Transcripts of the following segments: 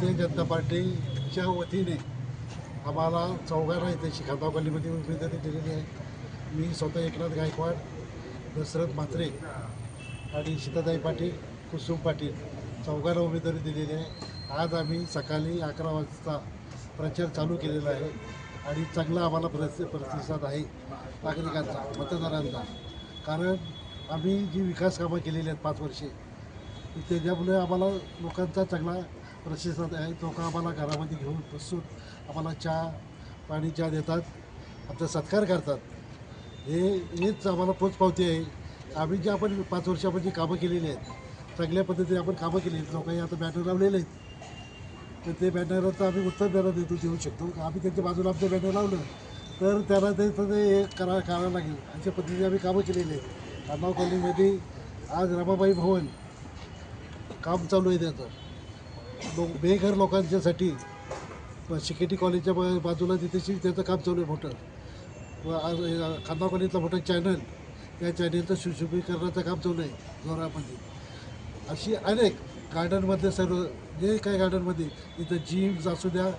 भारतीय जनता पार्टीच्या वतीने आम्हाला चौघांना इथे खामगाव गल्लीमध्ये उमेदवारी दिलेली आहे. मी स्वतः एकनाथ गायकवाड, दशरथ म्हात्रे आणि सीताताई पाटील, कुसुम पाटील चौघांना उमेदवारी दिलेली आहे. आज आम्ही सकाळी 11 वाजता प्रचार चालू केलेला आहे आणि चांगला आम्हाला प्रतिसाद आहे नागरिकांचा, मतदारांचा. कारण आम्ही जी विकास कामं केलेली आहेत 5 वर्षे, त्याच्यामुळे आम्हाला लोकांचा चांगला प्रतिसाद आहे. लोक आम्हाला घरामध्ये घेऊन बसून आम्हाला चहा पाणी देतात, आमचा सत्कार करतात. हेच आम्हाला पोचपावती आहे. आम्ही जे आपण 5 वर्षामध्ये कामं केलेली आहेत, चांगल्या पद्धतीने आपण कामं केली आहेत. लोकांनी आता बॅनर लावलेले आहेत, तर ते बॅनरचं आम्ही उत्तर देऊ शकतो. आम्ही त्यांच्या बाजूला आमचं बॅनर लावलं तर त्याला ते हे करावं लागेल. अशा पद्धतीने आम्ही कामं केलेली आहेत. खामगाव कॉलनीमध्ये आज रमाबाई भवन काम चालू आहे. त्याचं बेघर लोकांच्यासाठी शिकेटी कॉलेजच्या बाजूला तिथेशी त्याचं काम चालू आहे मोठं. आज खामगाव कॉलनीतलं मोठं चॅनल, त्या चॅनलचं सुशोभीकरणाचं काम चालू आहे जोरामध्ये. अशी अनेक गार्डनमधले सर्व जे काही गार्डनमध्ये इथं जिम्स असू द्या,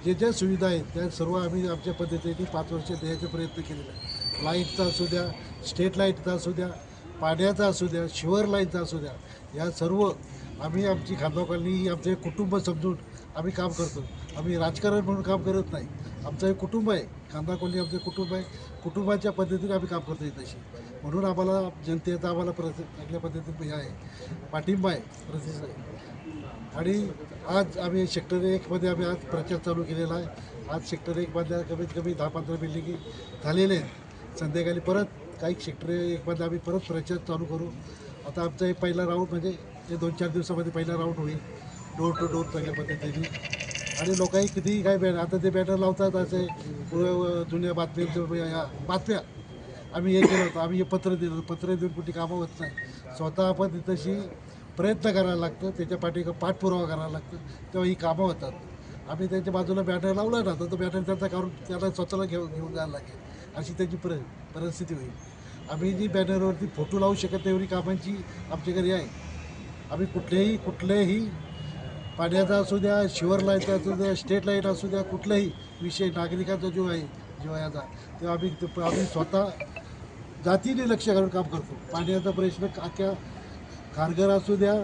ज्या सुविधा आहेत त्या सर्व आम्ही आमच्या पद्धतीने 5 वर्ष द्यायचा प्रयत्न केलेला आहे. लाईटचा असू द्या, स्ट्रीट लाईटचा असू द्या, पाण्याचा असू द्या, शिवर लाईनचा असू द्या, या सर्व आम्ही आमची खामगाव कॉलनी आमचे कुटुंब समजून आम्ही काम करतो. आम्ही राजकारण म्हणून काम करत नाही. आमचं एक कुटुंब आहे. खामगाव कॉलनी आमचं कुटुंब आहे. कुटुंबाच्या पद्धतीने आम्ही काम करतो तशी. म्हणून आम्हाला जनतेचा आम्हाला चांगल्या पद्धतीने हे आहे, पाठिंबा आहे, प्रतिसाद आहे. आणि आज आम्ही सेक्टर 1मध्ये आम्ही आज प्रचार चालू केलेला आहे. आज सेक्टर 1मध्ये कमीत कमी 10-15 बिल्डिंगी झालेले आहेत. संध्याकाळी परत काही सेक्टर 1मध्ये आम्ही परत प्रचार चालू करू. आता आमचा एक पहिला राऊंड म्हणजे ते 2-4 दिवसामध्ये पहिला राऊंड होईल, डोर टू डोर चांगल्या पद्धतीने. आणि लोकांनी कितीही काय आता ते बॅनर लावतात असे जुन्या बातम्या आम्ही हे केलं होतं. आम्ही हे पत्र देऊन कुठे कामं होत नाही. स्वतः आपण तशी प्रयत्न करायला लागतं, त्याच्या पाठपुरावा करायला लागतं, तेव्हा ही कामं होतात. आम्ही त्यांच्या बाजूला बॅनर लावला ना तर तो बॅनर त्यांचा काढून त्याला स्वतःला घेऊन जायला लागेल, अशी त्यांची परिस्थिती होईल. आम्ही जी बॅनरवरती फोटो लावू शकत तेवढी कामांची आमच्या घरी आहे. आम्ही कुठल्याही पाण्याचा असू द्या, शिवर लाईटचा असू द्या, स्ट्रीट लाईट असू द्या, कुठलाही विषय नागरिकांचा जो आहे जीवाचा, तेव्हा आम्ही स्वतः जातीने लक्ष घालून काम करतो. पाण्याचा प्रश्न अख्ख्या खारघर असू द्या,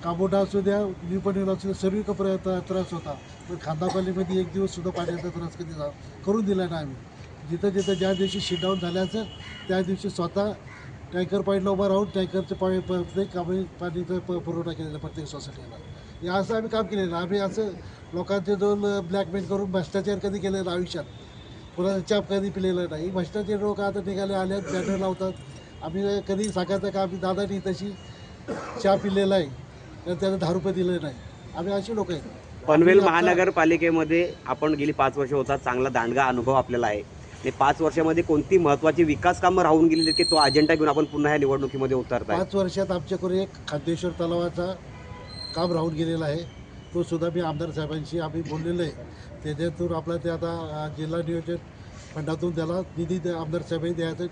कामोठा असू द्या, न्यू पनवेल असू द्या, सर्व त्रास होता. पण खामगाव कॉलनीमध्ये एक दिवससुद्धा पाण्याचा त्रास कधी करून दिला नाही आम्ही. जिथं ज्या दिवशी शिटडाऊन झाल्याचं त्या दिवशी स्वतः टँकर पॉईंटला उभं राहून टँकरचे प्रत्येक पाणीचा पुरवठा केलेला प्रत्येक सोसायटीला. हे असं आम्ही काम केलेलं. आम्ही असं लोकांचे दोन ब्लॅकमेल करून भ्रष्टाचार कधी केलेला आयुष्यात, कोणाचा चाप कधी पिलेला नाही. भ्रष्टाचार लोक आता निघाले आले, बॅनर लावतात. आम्ही कधी सांगायचं का आम्ही दादानी तशी चहा पिलेला आहे तर त्याला 10 रुपये दिले नाही. आम्ही अशी लोक आहेत. पनवेल महानगरपालिकेमध्ये आपण गेली 5 वर्ष होतात, चांगला दांडगा अनुभव आपल्याला आहे. आणि 5 वर्षामध्ये कोणती महत्त्वाची विकास कामं राहून गेलेली की तो अजेंडा घेऊन आपण पुन्हा या निवडणुकीमध्ये उतरताय? 5 वर्षात आमच्याकडे एक खाद्येश्वर तलावाचा काम राहून गेलेला आहे. तो सुद्धा मी आमदार साहेबांशी आम्ही बोललेलो आहे. त्याच्यातून आपला ते आता जिल्हा नियोजन फंडातून त्याला निधी आमदार साहेबांनी द्यायचं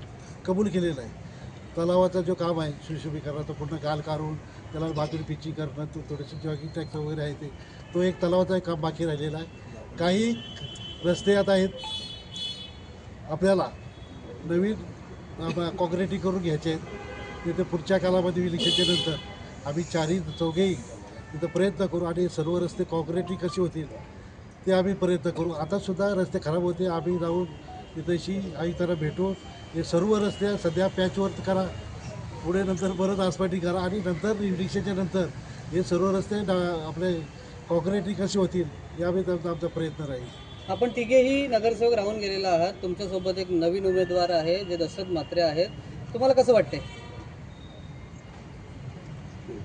कबूल केलेलं आहे. तलावाचा जो काम आहे सुशोभीकरणाचं, पूर्ण गाल काढून त्याला बाजूला पिची करणं, तो थोडीशी जॉगिंग टॅक्स वगैरे आहे तो एक तलावाचा काम बाकी राहिलेला आहे. काही रस्ते आता आहेत आपल्याला नवीन कॉन्क्रिटिंग करून घ्यायचे आहेत. तिथे पुढच्या कालामध्ये इलेक्शनच्या नंतर आम्ही चौघेही तिथं प्रयत्न करू आणि सर्व रस्ते कॉन्क्रिटिंग कशी होतील ते आम्ही प्रयत्न करू. आतासुद्धा रस्ते खराब होते, आम्ही जाऊन तिथेशी आयुक्तांना भेटू. हे सर्व रस्ते सध्या पॅचवर करा, पुढे नंतर परत आसपाटी करा आणि नंतर इलेक्शनच्या नंतर हे सर्व रस्ते आपले कॉन्क्रिटिंग कशी होतील यावेळी आमचा प्रयत्न राहील. आपण तिघेही नगरसेवक राहून गेलेला आहात. तुमच्यासोबत एक नवीन उमेदवार आहे जे दशरथ म्हात्रे आहेत. तुम्हाला कसं वाटते?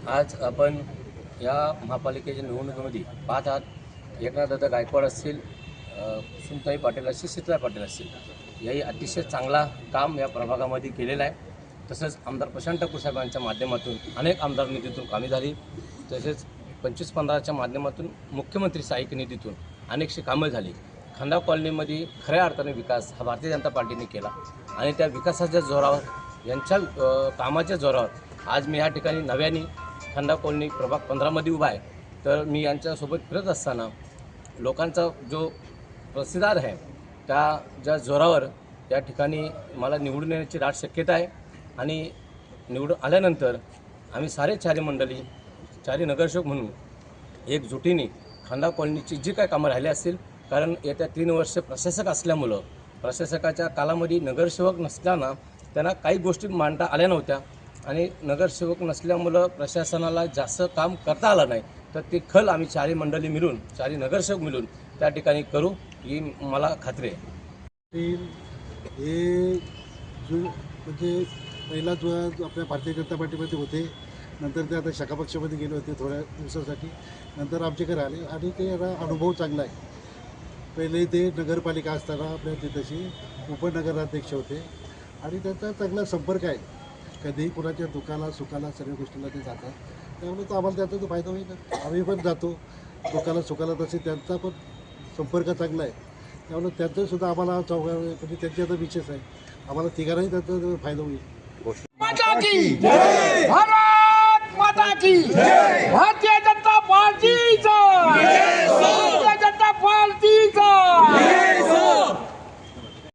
आज आपण या महापालिकेच्या निवडणुकीमध्ये पाहत आहात, एकनाथदादा गायकवाड असतील, सुनताई पाटील असतील, सीताताई पाटील असतील, याही अतिशय चांगला काम या प्रभागामध्ये केलेलं आहे. तसंच आमदार प्रशांत ठाकूर साहेबांच्या माध्यमातून अनेक आमदार निधीतून कामे झाली. तसेच 25-15च्या माध्यमातून मुख्यमंत्री सहाय्यक निधीतून अनेकशी कामं झाली. खामगाव कॉलनीमध्ये खऱ्या अर्थाने विकास हा भारतीय जनता पार्टीने केला आणि त्या विकासाच्या जोरावर, यांच्या कामाच्या जोरावर आज मी या ठिकाणी नव्याने खामगाव कॉलनी प्रभाग 15मध्ये उभा आहे. तर मी यांच्यासोबत फिरत असताना लोकांचा जो प्रतिसाद आहे त्या ज्या जोरावर त्या ठिकाणी मला निवडून येण्याची दाट शक्यता आहे आणि निवडून आल्यानंतर आम्ही चारी मंडळी चारी नगरसेवक म्हणून एकजुटीने खांदा कॉलनीची जी काय कामं राहिली असतील, कारण येत्या 3 वर्ष प्रशासक असल्यामुळं प्रशासकाच्या कालामध्ये नगरसेवक नसताना त्यांना काही गोष्टी मांडता आल्या नव्हत्या आणि नगरसेवक नसल्यामुळं प्रशासनाला जास्त काम करता आलं नाही, तर ते खल आम्ही चारी मंडळी मिळून चारी नगरसेवक मिळून त्या ठिकाणी करू ही मला खात्री आहे. हे म्हणजे पहिला जो आपल्या भारतीय जनता पार्टीमध्ये होते, नंतर ते आता शाखा पक्षामध्ये गेले होते थोड्या दिवसासाठी, नंतर आमच्याकडे आले आणि ते अनुभव चांगला आहे. पहिले ते नगरपालिका असताना आपल्या तिथंशी उपनगराध्यक्ष होते आणि त्यांचा चांगला संपर्क आहे. कधीही कुणाच्या दुःखाला सुखाला सगळ्या गोष्टीला ते जातात, त्यामुळे तो आम्हाला त्याचा तो फायदा होईल. आम्ही पण जातो दुःखाला सुखाला, तसे त्यांचा पण संपर्क चांगला आहे. त्यामुळे त्यांचासुद्धा आम्हाला म्हणजे त्यांची आता विशेष आहे, आम्हाला तिघांनाही त्याचा फायदा होईल. गोष्ट माता की जय, भारत माता की जय.